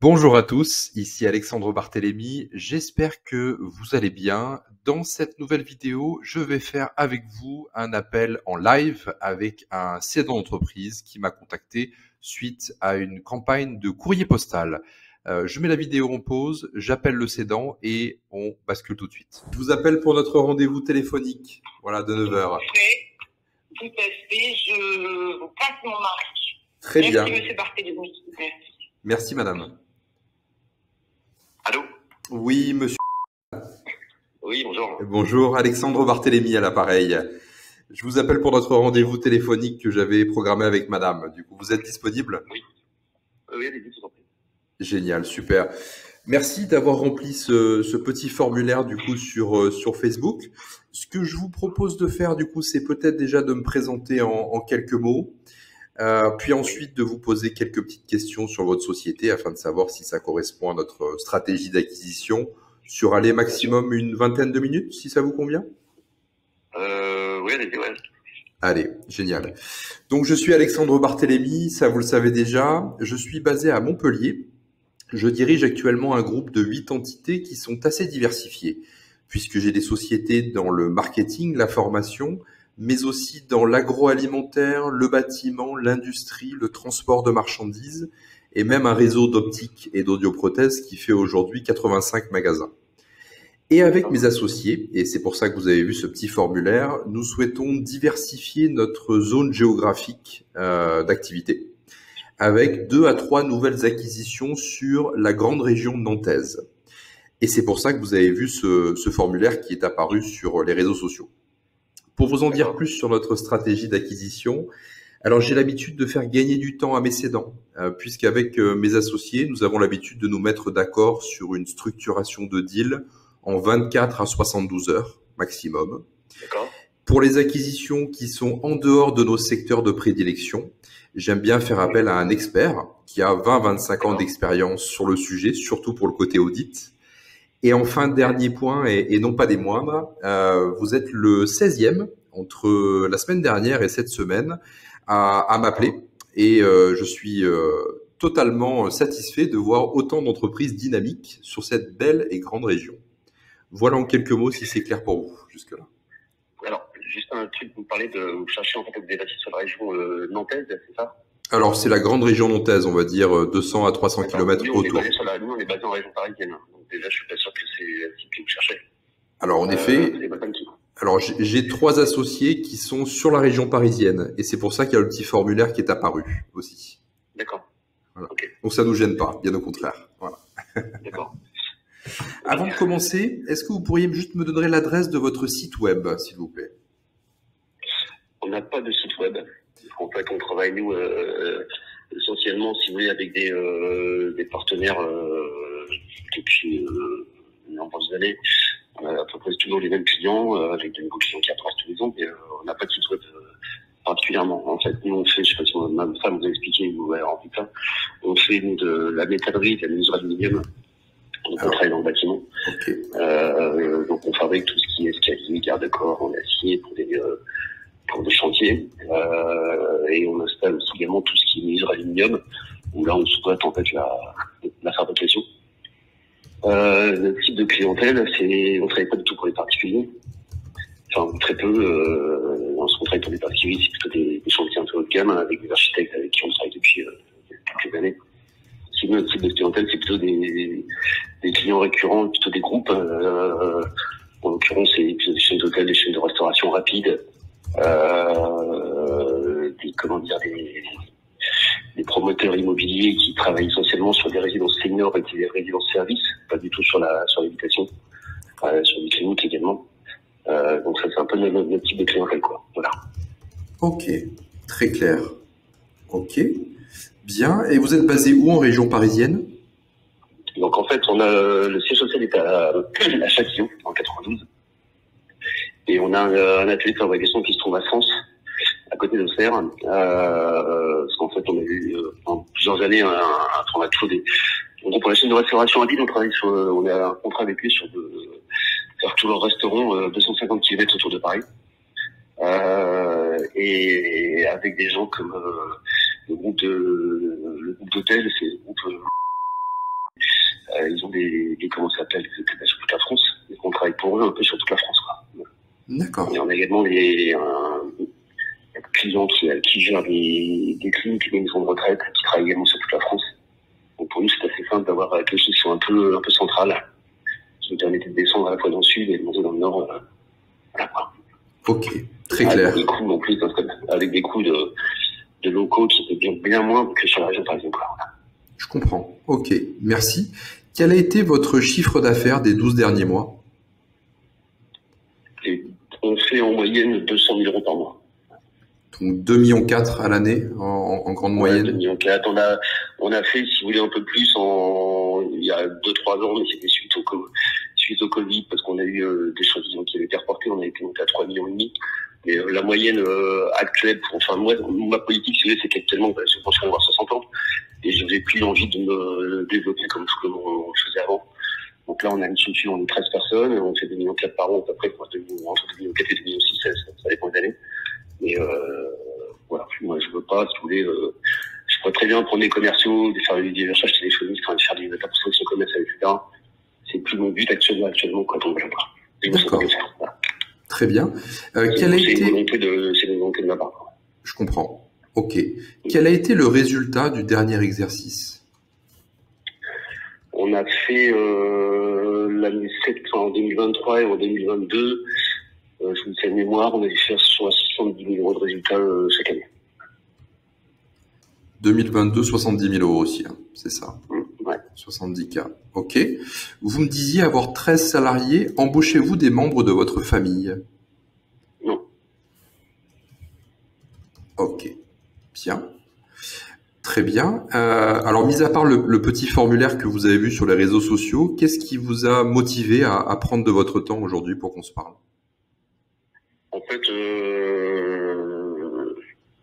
Bonjour à tous, ici Alexandre Barthélémy, j'espère que vous allez bien. Dans cette nouvelle vidéo, je vais faire avec vous un appel en live avec un cédant d'entreprise qui m'a contacté suite à une campagne de courrier postal. Je mets la vidéo en pause, j'appelle le cédant et on bascule tout de suite. Je vous appelle pour notre rendez-vous téléphonique, voilà, de 9 heures. Tout à fait, je vous passe mon mari. Très bien. Merci, monsieur Barthélémy. Merci, madame. Allô? Oui, monsieur. Oui, bonjour. Bonjour, Alexandre Barthélémy à l'appareil. Je vous appelle pour notre rendez-vous téléphonique que j'avais programmé avec madame. Du coup, vous êtes disponible? Oui. Oui, allez-y, je vous en prie. Génial, super. Merci d'avoir rempli ce petit formulaire du coup sur Facebook. Ce que je vous propose de faire du coup, c'est peut-être déjà de me présenter en quelques mots, puis ensuite de vous poser quelques petites questions sur votre société afin de savoir si ça correspond à notre stratégie d'acquisition sur aller maximum une vingtaine de minutes, si ça vous convient. Oui, allez-y, ouais. Allez, génial. Donc je suis Alexandre Barthélémy, ça vous le savez déjà. Je suis basé à Montpellier. Je dirige actuellement un groupe de 8 entités qui sont assez diversifiées, puisque j'ai des sociétés dans le marketing, la formation, mais aussi dans l'agroalimentaire, le bâtiment, l'industrie, le transport de marchandises, et même un réseau d'optique et d'audioprothèses qui fait aujourd'hui 85 magasins. Et avec mes associés, et c'est pour ça que vous avez vu ce petit formulaire, nous souhaitons diversifier notre zone géographique d'activité avec 2 à 3 nouvelles acquisitions sur la grande région nantaise. Et c'est pour ça que vous avez vu ce formulaire qui est apparu sur les réseaux sociaux. Pour vous en dire plus sur notre stratégie d'acquisition, alors j'ai l'habitude de faire gagner du temps à mes cédants, puisqu'avec mes associés, nous avons l'habitude de nous mettre d'accord sur une structuration de deal en 24 à 72 heures maximum. D'accord. Pour les acquisitions qui sont en dehors de nos secteurs de prédilection, j'aime bien faire appel à un expert qui a 20-25 ans d'expérience sur le sujet, surtout pour le côté audit. Et enfin, dernier point, et non pas des moindres, vous êtes le 16e entre la semaine dernière et cette semaine à m'appeler. Et je suis totalement satisfait de voir autant d'entreprises dynamiques sur cette belle et grande région. Voilà en quelques mots si c'est clair pour vous jusque-là. Alors, juste un truc, vous cherchez en fait à vous déplacer sur la région nantaise, c'est ça? Alors, c'est la grande région nantaise, on va dire 200 à 300 km nous, autour. Nous, on est basé en région parisienne. Donc déjà, je suis pas sûr que c'est le type que vous cherchez. Alors, en effet, C'est pas comme qui. alors j'ai 3 associés qui sont sur la région parisienne. Et c'est pour ça qu'il y a le petit formulaire qui est apparu aussi. D'accord. Voilà. Okay. Donc, ça nous gêne pas, bien au contraire. Voilà. D'accord. Avant de commencer, est-ce que vous pourriez juste me donner l'adresse de votre site web, s'il vous plaît? On n'a pas de site web. En fait, on travaille, nous, essentiellement, si vous voulez, avec des partenaires depuis de nombreuses années. On a à peu près toujours les mêmes clients, avec de nouveaux clients qui apparaissent tous les ans, mais on n'a pas de site web particulièrement. En fait, nous, on fait, je sais pas si ma femme vous a expliqué, vous avez rempli ça, on fait, nous, de la métallerie, de la menuiserie aluminium. Donc, on travaille dans le bâtiment. Okay. Donc, on fabrique tout ce qui est escalier, garde-corps en acier pour des chantiers. Et on installe aussi également tout ce qui est menuiserie aluminium, où là, on sous-traite en fait la fabrication. Notre type de clientèle, on travaille pas du tout pour les particuliers. Enfin, très peu. On travaille pour des particuliers, c'est plutôt des chantiers un peu haut de gamme, avec des architectes avec qui on travaille depuis quelques années. Sinon, notre type de clientèle, c'est plutôt des clients récurrents, plutôt des groupes. En l'occurrence, c'est plutôt des chaînes d'hôtels, des chaînes de restauration rapide, des promoteurs immobiliers qui travaillent essentiellement sur des résidences seniors et des résidences services, pas du tout sur l'habitation, sur des cliniques également. Donc ça, c'est un peu notre type de clientèle, quoi. Voilà. Ok, très clair. Ok, bien. Et vous êtes basé où en région parisienne? Donc en fait, on a le siège social est à Châtillon, en 92. Et on a un atelier de fabrication qui se trouve à Sens, à côté d'Auxerre. Parce qu'en fait, on a eu pendant plusieurs années, on a toujours donc pour la chaîne de restauration à Lille, on a un contrat avec lui faire tout leur restaurant 250 km autour de Paris. Et avec des gens comme le groupe d'hôtels, c'est le groupe ils ont comment ça s'appelle, des occupations sur toute la France. Et on travaille pour eux un peu sur toute la France, quoi. D'accord. Et on a également un client qui gère des cliniques et des maisons de retraite, qui travaille également sur toute la France. Donc pour nous, c'est assez simple d'avoir quelque chose qui soit un peu central, qui nous permettait de descendre à la fois dans le sud et de monter dans le nord. Voilà, quoi. Ok, très clair. Avec des coûts en plus, avec des coûts de locaux qui étaient bien moins que sur la région parisienne. Voilà. Je comprends. Ok, merci. Quel a été votre chiffre d'affaires des 12 derniers mois? On fait en moyenne 200 000 euros par mois. Donc 2,4 millions à l'année en grande moyenne. 2,4 millions. On a fait, si vous voulez, un peu plus il y a 2-3 ans, mais c'était suite au Covid, parce qu'on a eu des choses qui avaient été reportées, on a été monté à 3,5 millions. Mais la moyenne actuelle, ma politique, c'est qu'actuellement, je pense qu'on va avoir 60 ans, et je n'ai plus envie de me développer comme on faisait avant. Donc là, on a une structure, on est 13 personnes, on fait 2,4 millions par an à peu près, entre 2,4 millions et 2,6 millions, ça dépend des années. Mais voilà, moi je veux pas, si vous voulez, je pourrais très bien prendre des commerciaux, de faire des recherches téléphoniques, de faire de la prospection commerciale, etc. C'est plus mon but actuellement, quoi, donc voilà. D'accord. Voilà. Très bien. C'est une volonté de ma part. Je comprends. Ok. Quel a été le résultat du dernier exercice? On a fait l'année 7 en 2023 et en 2022. Je vous fais de mémoire, on a dû faire sur 70 000 euros de résultats chaque année. 2022, 70 000 euros aussi, hein, c'est ça? Ouais. 70K. Ok. Vous me disiez avoir 13 salariés. Embauchez-vous des membres de votre famille? Non. Ok. Bien. Très bien. Alors, mis à part le petit formulaire que vous avez vu sur les réseaux sociaux, qu'est-ce qui vous a motivé à prendre de votre temps aujourd'hui pour qu'on se parle? En fait,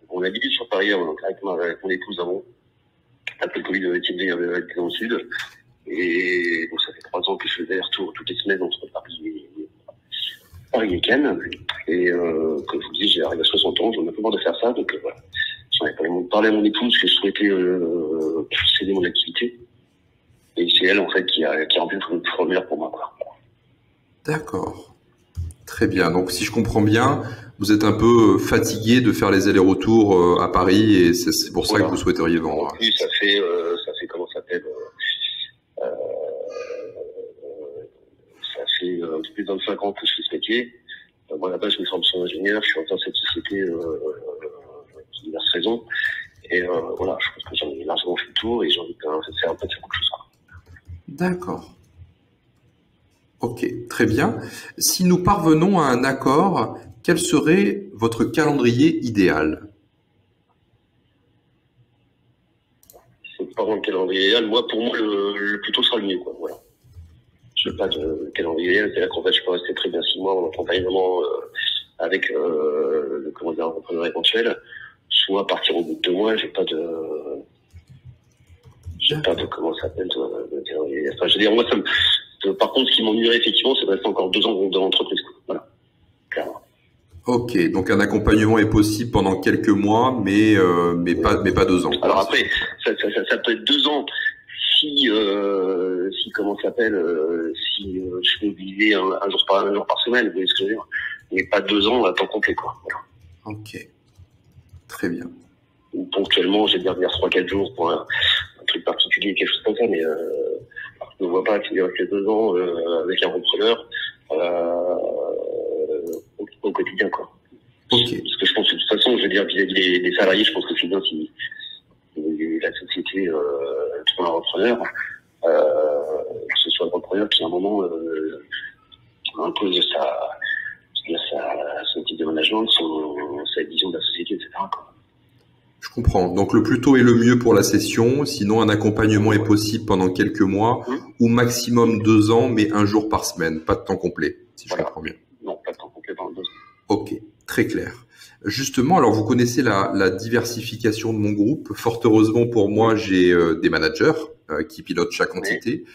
on habite sur Paris avec mon épouse avant. Après le Covid, on était dans le sud. Et donc, ça fait 3 ans que je fais des retours toutes les semaines entre Paris et Cannes. Et comme je vous dis, j'arrive à 60 ans, j'en ai pas marre de faire ça. Donc voilà. J'en ai parlé à mon épouse que je souhaitais céder mon activité. Et c'est elle, en fait, qui a rempli le formulaire pour moi, quoi. D'accord. Très bien. Donc, si je comprends bien, vous êtes un peu fatigué de faire les allers-retours à Paris et c'est pour ça que vous souhaiteriez vendre. En plus, ça fait comment ça s'appelle ça fait un peu plus de 25 ans que je fais ce métier. Moi, là-bas, je me forme sur ingénieur. Je suis dans cette société pour diverses raisons. Et voilà, je pense que j'en ai largement fait le tour et j'ai envie de faire un peu de beaucoup de choses. D'accord. Ok, très bien. Si nous parvenons à un accord, quel serait votre calendrier idéal? C'est pas un calendrier idéal. Pour moi, le plus tôt sera le mieux, quoi. Voilà. Je n'ai pas de calendrier idéal. C'est-à-dire qu'en fait, je peux rester très bien 6 mois en accompagnement avec un repreneur éventuel. Soit partir au bout de 2 mois. J'ai pas de comment ça s'appelle. Enfin, je veux dire, moi, par contre, ce qui m'ennuierait effectivement, c'est de rester encore 2 ans dans l'entreprise. Voilà, clairement. Ok, donc un accompagnement est possible pendant quelques mois, mais pas 2 ans. Alors après, ça peut être 2 ans si comment ça s'appelle, si je peux mobiliser un jour par semaine, vous voyez ce que je veux dire, mais pas 2 ans à temps complet, quoi. Voilà. Ok, très bien. Ou ponctuellement, j'ai bien venir 3-4 jours pour un truc particulier, quelque chose comme ça, mais je ne vois pas finir les 2 ans avec un repreneur au quotidien, quoi. Okay. Parce que je pense que de toute façon, je veux dire, vis-à-vis des salariés, je pense que c'est bien si la société trouve un repreneur, que ce soit le repreneur qui à un moment impose son type de management, sa vision de la société, etc., quoi. Je comprends. Donc le plus tôt est le mieux pour la session. Sinon, un accompagnement est possible pendant quelques mois ou maximum 2 ans, mais 1 jour par semaine, pas de temps complet, si je comprends bien. Non, pas de temps complet pendant 2 ans. Ok, très clair. Justement, alors vous connaissez la diversification de mon groupe. Fort heureusement pour moi, j'ai des managers qui pilotent chaque entité.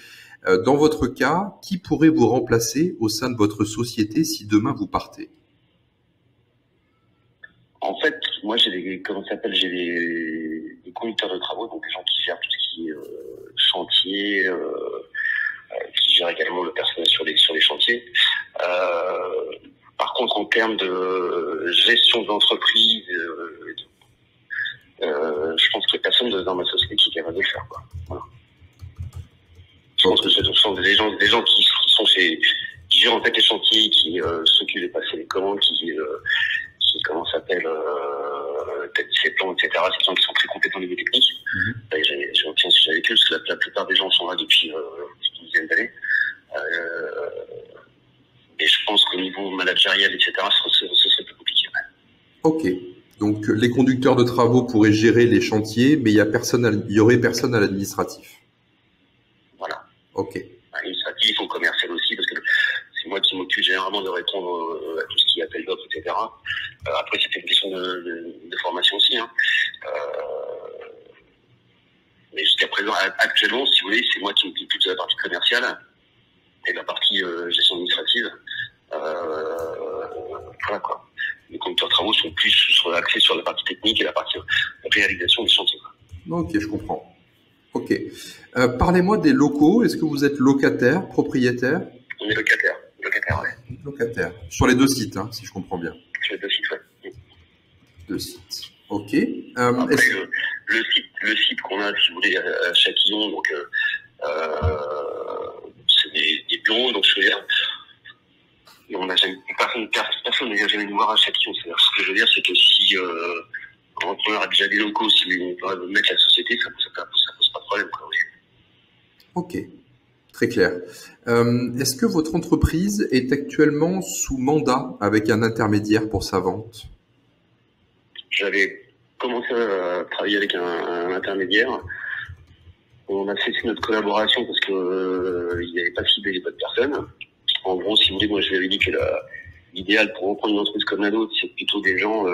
Dans votre cas, qui pourrait vous remplacer au sein de votre société si demain vous partez? En fait, moi, j'ai des conducteurs de travaux, donc des gens qui gèrent tout ce qui est chantier, également le personnel sur les chantiers. Par contre, en termes de gestion d'entreprise, je pense qu'il n'y a personne dans ma société qui est capable de le faire, quoi. Voilà. Je pense que ce sont des gens qui gèrent en fait les chantiers, qui s'occupent de passer les commandes, qui comment ça s'appelle, établir les plans, etc. C'est des gens qui sont très compétents au niveau technique. J'ai aucun sujet avec eux, parce que la plupart des gens sont là depuis une dizaine d'années. Et je pense qu'au niveau managérial, etc., ce serait plus compliqué. Ok. Donc, les conducteurs de travaux pourraient gérer les chantiers, mais il y aurait personne à l'administratif. Voilà. Ok. Administratif ou commercial aussi, parce que c'est moi qui m'occupe généralement de répondre à tout ce qui est appel d'offres, etc. Après, c'était une question de formation aussi. Hein. Mais jusqu'à présent, actuellement, si vous voulez, c'est moi qui m'occupe plus de la partie commerciale et de la partie gestion administrative. Voilà quoi. Les conducteurs de travaux sont plus axés sur la partie technique et la partie réalisation des chantiers. Ok, je comprends. Ok. Parlez-moi des locaux. Est-ce que vous êtes locataire, propriétaire? On est locataire, ouais. Locataire. Sur les deux sites, hein, si je comprends bien. Sur les deux sites, ouais. Deux sites. Ok. Après, le site qu'on a, si vous voulez, à Châtillon, donc c'est des bureaux, donc je veux dire, on n'a jamais, personne n'a jamais nous voir à Châtillon. Ce que je veux dire, c'est que si un entrepreneur a déjà des locaux, si on va mettre la société, ça pose pas de problème, quoi. Ok, très clair. Est-ce que votre entreprise est actuellement sous mandat avec un intermédiaire pour sa vente? J'avais commencé à travailler avec un intermédiaire. On a cessé notre collaboration parce que il n'avait pas ciblé les bonnes personnes. En gros, si vous voulez, moi je lui avais dit que l'idéal pour reprendre une entreprise comme la nôtre, c'est plutôt des gens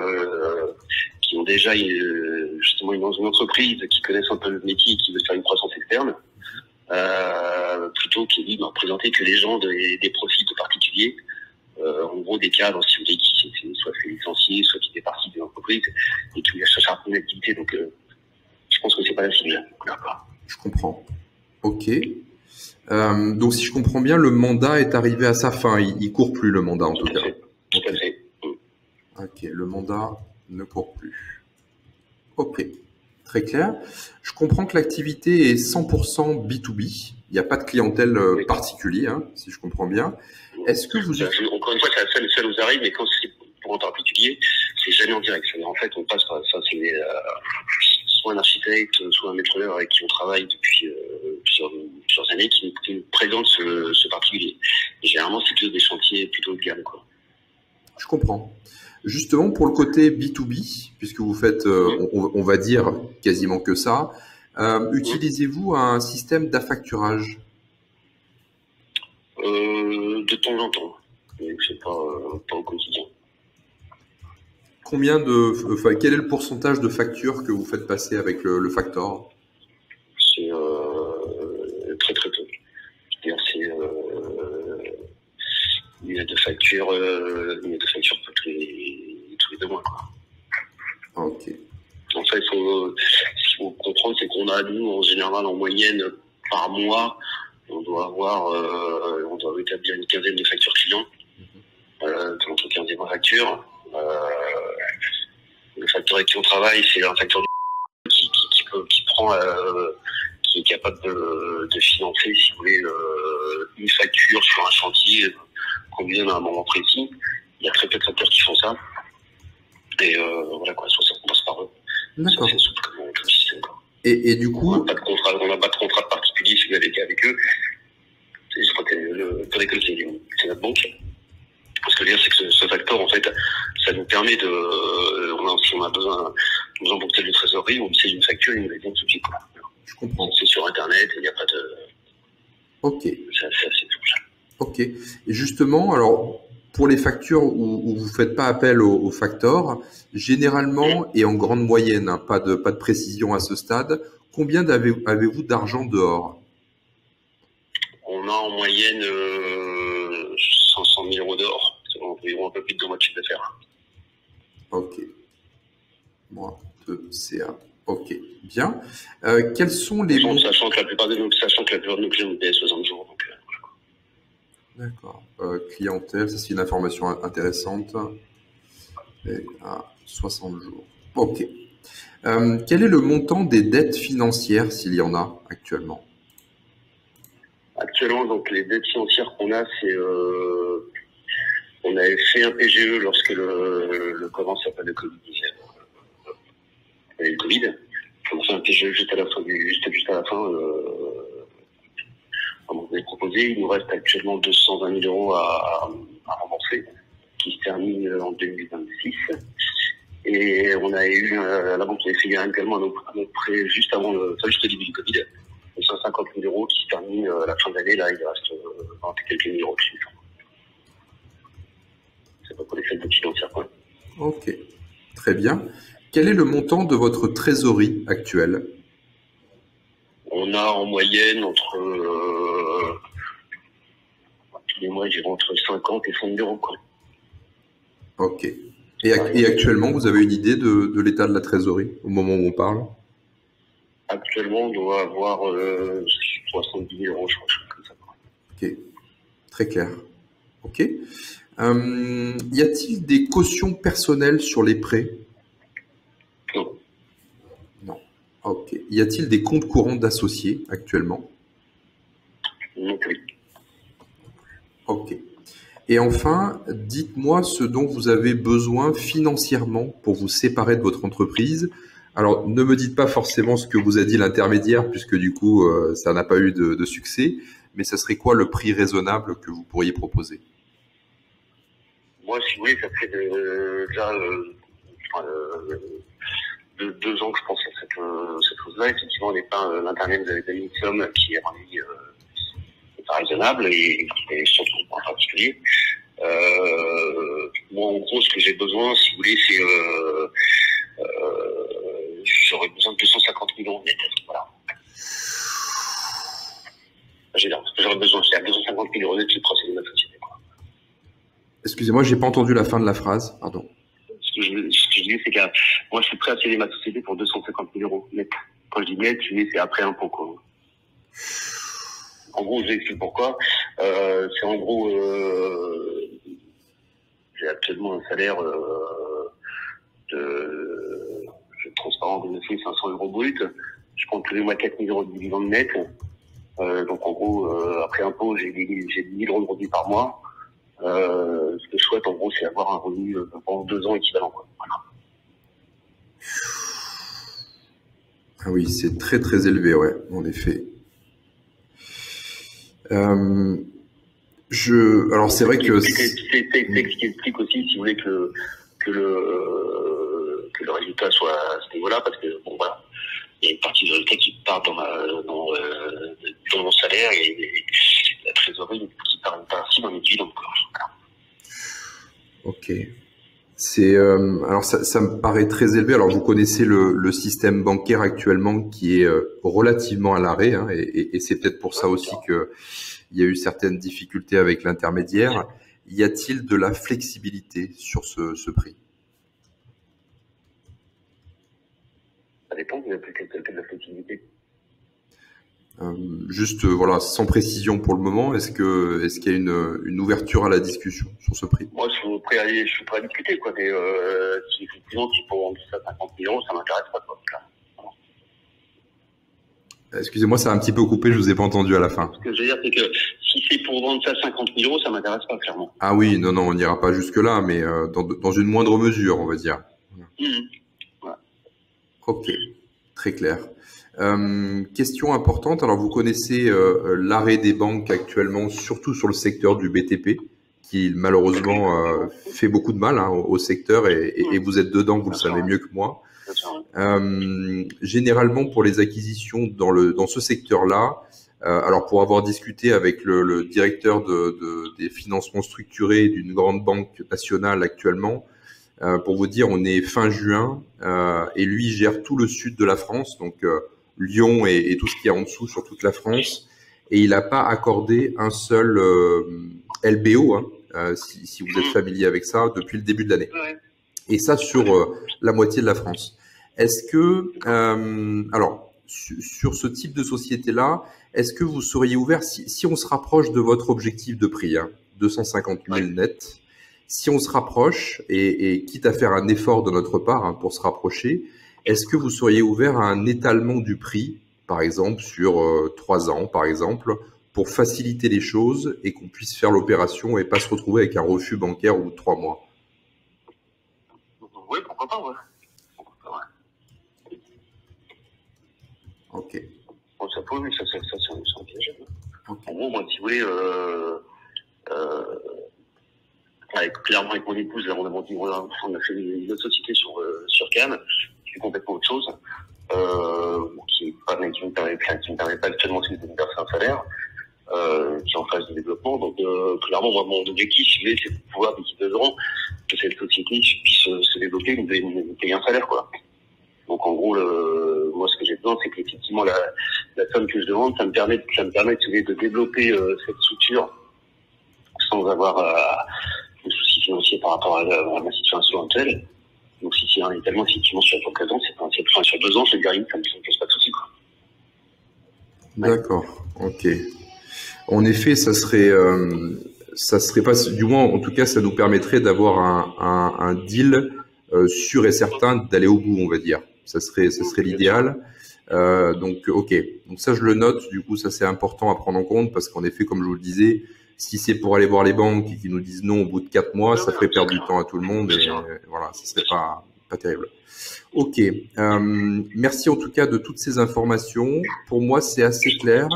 qui ont déjà justement dans une entreprise, qui connaissent un peu le métier et qui veulent faire une croissance externe, plutôt que de représenter que les gens des profils de particuliers, en gros des cadres, si vous voulez, qui soit fait licencier, soit qui étaient partis de l'entreprise et qui cherchent à reprendre une activité. Donc je pense que c'est pas la cible. D'accord. Je comprends. Ok. Donc, si je comprends bien, le mandat est arrivé à sa fin. Il court plus, le mandat, en tout cas. Tout à fait. Ok, le mandat ne court plus. Ok, très clair. Je comprends que l'activité est 100% B2B. Il n'y a pas de clientèle particulière, hein, si je comprends bien. Est-ce que vous... Encore une fois, ça nous arrive, mais quand c'est pour un particulier, c'est jamais en direct. En fait, on passe par ça, c'est soit un architecte, soit un maître-d'œuvre avec qui on travaille depuis plusieurs années, qui nous présente ce particulier. Et généralement, c'est plutôt des chantiers plutôt haut de gamme, quoi. Je comprends. Justement, pour le côté B2B, puisque vous faites, on va dire, quasiment que ça, utilisez-vous un système d'affacturage? De temps en temps, mais c'est pas au quotidien. Quel est le pourcentage de factures que vous faites passer avec le Factor? C'est très très peu. C'est-à-dire il y a deux factures tous les 2 mois, quoi. Ok. En fait, ce qu'il faut comprendre, c'est qu'on a, nous, en général, en moyenne, par mois, on doit établir une quinzaine de factures clients, entre 15 et 20 factures. Le facteur avec qui on travaille, c'est un facteur qui est capable de financer, si vous voulez, une facture sur un chantier qu'on lui donne à un moment précis. Il y a très peu de facteurs qui font ça. Et voilà quoi, soit ça passe par eux. D'accord. C'est souple comme système, quoi. Et du coup, on n'a pas de contrat particulier si vous avec eux. Je crois que c'est notre banque. Ce que je veux dire, c'est que ce facteur, en fait, ça nous permet si on a besoin pour tel de trésorerie, on sait une facture, il nous les donne tout de suite, quoi. Je comprends. C'est sur Internet, il n'y a pas de... Ok. C'est assez souple. Ok. Et justement, alors, pour les factures où vous ne faites pas appel au factor, généralement et en grande moyenne, hein, pas de précision à ce stade, combien avez-vous d'argent dehors? On a en moyenne 500 000 euros dehors. C'est environ un peu plus de 2 mois de chiffre d'affaires. Ok. Mois de CA. Ok. Bien. Quels sont les... Sachant que la plupart de nos clients nous payent 60 jours. Donc, voilà. D'accord. Clientèle, ça c'est une information intéressante. Et à 60 jours. Ok. Quel est le montant des dettes financières, s'il y en a actuellement? Actuellement, donc les dettes financières qu'on a, c'est on avait fait un PGE lorsque le comment ça s'appelle le Covid, le Covid. On a fait un PGE juste à la fin juste à la fin. Comme vous avez proposé, il nous reste actuellement 220 000 euros à rembourser, qui se termine en 2026. Et on a eu, la banque avait fait également un autre prêt juste avant juste au début du Covid, de 150 000 euros qui se termine à la fin de l'année. Là, il reste quelques mille euros dessus. C'est pas pour les fêtes de financières, quoi. Ok. Très bien. Quel est le montant de votre trésorerie actuelle? On a en moyenne entre tous les mois, je dirais entre 50 et 100 000 euros, quoi. Ok. Et actuellement, vous avez une idée de l'état de la trésorerie au moment où on parle? Actuellement, on doit avoir 70 000 euros, je crois, comme ça. Ok. Très clair. Ok. Y a-t-il des cautions personnelles sur les prêts? Non. Non. Ok. Y a-t-il des comptes courants d'associés actuellement? Non plus. Ok. Et enfin, dites-moi ce dont vous avez besoin financièrement pour vous séparer de votre entreprise. Alors, ne me dites pas forcément ce que vous a dit l'intermédiaire, puisque du coup, ça n'a pas eu de succès, mais ce serait quoi le prix raisonnable que vous pourriez proposer? Moi, si vous voulez, ça fait déjà 2 ans que je pense à cette chose-là. Effectivement, l'Internet, vous avez donné une somme qui est rendue pas raisonnable et surtout en particulier. Moi, en gros, ce que j'ai besoin, si vous voulez, c'est j'aurais besoin de 250 000 euros net. Voilà. J'aurais besoin de 250 000 euros net de procéder de ma société. Excusez-moi, j'ai pas entendu la fin de la phrase. Pardon. Ce que je dis, c'est que moi, je suis prêt à céder ma société pour 250 000 euros net. Quand je dis net, c'est après impôt, quoi. En gros, je vous explique pourquoi. C'est en gros, j'ai actuellement un salaire de transparent de 500 euros brut. Je compte tous les mois 4 000 euros de dividendes net. Donc en gros, après impôt, j'ai 10 000 euros de revenus par mois. Ce que je souhaite, en gros, c'est avoir un revenu pendant 2 ans équivalent, quoi. Voilà. Ah oui, c'est très très élevé, ouais, en effet. Alors c'est vrai que c'est ce qui explique aussi, si vous voulez, que le résultat soit à ce niveau-là, parce que bon voilà, il y a une partie du résultat qui part dans mon salaire et la trésorerie qui part ainsi dans mes dividendes. Voilà. Ok. Alors ça me paraît très élevé. Alors vous connaissez le système bancaire actuellement qui est relativement à l'arrêt, hein, et c'est peut-être pour ça aussi que il y a eu certaines difficultés avec l'intermédiaire. Y a-t-il de la flexibilité sur ce prix? Ça dépend, vous avez quelle de la flexibilité. Juste voilà, sans précision pour le moment, est-ce qu'il y a une ouverture à la discussion sur ce prix? Moi, je suis prêt à discuter, quoi. Mais si effectivement, si pour vendre ça 50 000 euros, ça m'intéresse pas, quoi. Voilà. Excusez-moi, ça a un petit peu coupé, je vous ai pas entendu à la fin. Ce que je veux dire, c'est que si c'est pour vendre ça 50 000 euros, ça m'intéresse pas, clairement. Ah oui, non, on n'ira pas jusque-là, mais dans une moindre mesure, on va dire. Voilà. Ok, très clair. Question importante, alors vous connaissez l'arrêt des banques actuellement, surtout sur le secteur du BTP, qui malheureusement fait beaucoup de mal, hein, au secteur, et vous êtes dedans, vous le savez mieux que moi. Généralement, pour les acquisitions dans ce secteur-là, alors pour avoir discuté avec le directeur des financements structurés d'une grande banque nationale actuellement, pour vous dire, on est fin juin, et lui gère tout le sud de la France, donc Lyon et tout ce qu'il y a en dessous sur toute la France, et il n'a pas accordé un seul LBO, hein, si vous êtes familier avec ça, depuis le début de l'année. Et ça sur la moitié de la France. Est-ce que, alors, sur ce type de société-là, est-ce que vous seriez ouvert, si on se rapproche de votre objectif de prix, 250 000 net, si on se rapproche, et quitte à faire un effort de notre part pour se rapprocher, est-ce que vous seriez ouvert à un étalement du prix, par exemple sur 3 ans, par exemple, pour faciliter les choses et qu'on puisse faire l'opération et pas se retrouver avec un refus bancaire au bout de 3 mois? Oui, pourquoi pas, ouais. Ok. Bon, ça peut, oui, ça c'est envisageable. Okay. En gros, moi, si vous voulez, clairement, avec mon épouse, là, on a fait une autre société sur Cannes, qui est complètement autre chose, qui me permet pas actuellement de me verser un salaire, qui est en phase de développement. Donc, clairement, moi, mon objectif, si vous voulez, c'est de pouvoir, d'ici 2 ans, que cette société puisse se développer, me payer un salaire, quoi. Donc, en gros, moi, ce que j'ai besoin, c'est qu'effectivement, la somme que je demande, ça me permet de développer cette structure sans avoir de soucis financiers par rapport à ma situation actuelle. Donc, si c'est un étalement, effectivement, sur la présent, sur 2 ans, je dirais, ça me pose pas de soucis, quoi. D'accord, ok. En effet, ça serait pas, du moins, en tout cas, ça nous permettrait d'avoir un deal sûr et certain d'aller au bout, on va dire. Ça serait l'idéal. Donc, ok. Donc ça, je le note. Du coup, ça c'est important à prendre en compte parce qu'en effet, comme je vous le disais, si c'est pour aller voir les banques et qu'ils nous disent non au bout de 4 mois, ça ferait perdre du temps à tout le monde et voilà, ça serait pas terrible. Ok. Merci en tout cas de toutes ces informations. Pour moi, c'est assez clair.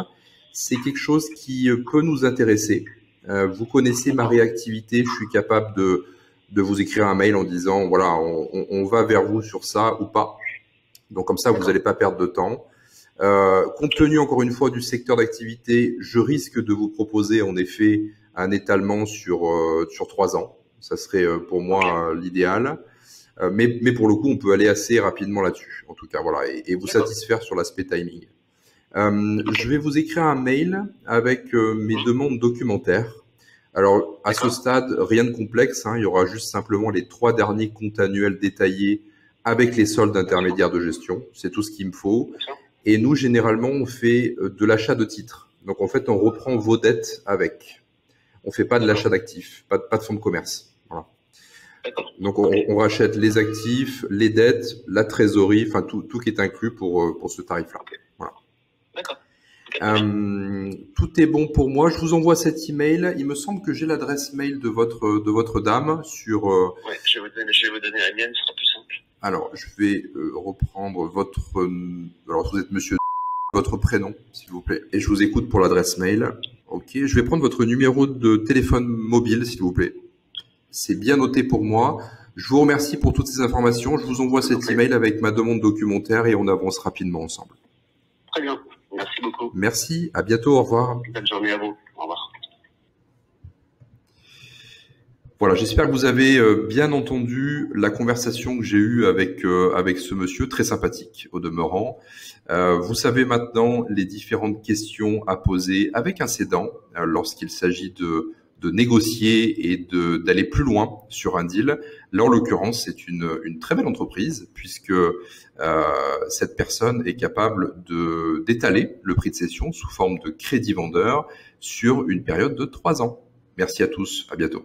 C'est quelque chose qui peut nous intéresser. Vous connaissez ma réactivité. Je suis capable de vous écrire un mail en disant voilà, on va vers vous sur ça ou pas. Donc comme ça, vous n'allez pas perdre de temps. Compte tenu encore une fois du secteur d'activité, je risque de vous proposer en effet un étalement sur 3 ans. Ça serait pour moi l'idéal. Mais pour le coup, on peut aller assez rapidement là-dessus. En tout cas, voilà, et vous satisfaire sur l'aspect timing. Je vais vous écrire un mail avec mes demandes documentaires. Alors, à ce stade, rien de complexe. Il y aura juste simplement les 3 derniers comptes annuels détaillés avec les soldes intermédiaires de gestion. C'est tout ce qu'il me faut. Et nous, généralement, on fait de l'achat de titres. Donc, en fait, on reprend vos dettes avec. On fait pas de l'achat d'actifs, pas de fonds de commerce. Voilà. Donc, on rachète les actifs, les dettes, la trésorerie, enfin, tout qui est inclus pour ce tarif-là. Voilà. D'accord. Tout est bon pour moi. Je vous envoie cet email. Il me semble que j'ai l'adresse mail de votre dame sur. Ouais, je vais vous donner la mienne, ce sera plus simple. Alors, je vais reprendre votre. Alors, vous êtes monsieur. Votre prénom, s'il vous plaît. Et je vous écoute pour l'adresse mail. Ok. Je vais prendre votre numéro de téléphone mobile, s'il vous plaît. C'est bien noté pour moi. Je vous remercie pour toutes ces informations. Je vous envoie cet email avec ma demande documentaire et on avance rapidement ensemble. Très bien. Merci beaucoup. Merci. À bientôt. Au revoir. Bonne journée à vous. Au revoir. Voilà, j'espère que vous avez bien entendu la conversation que j'ai eue avec ce monsieur, très sympathique au demeurant. Vous savez maintenant les différentes questions à poser avec un cédant lorsqu'il s'agit de négocier et d'aller plus loin sur un deal. Là, en l'occurrence, c'est une très belle entreprise puisque cette personne est capable d'étaler le prix de cession sous forme de crédit vendeur sur une période de 3 ans. Merci à tous, à bientôt.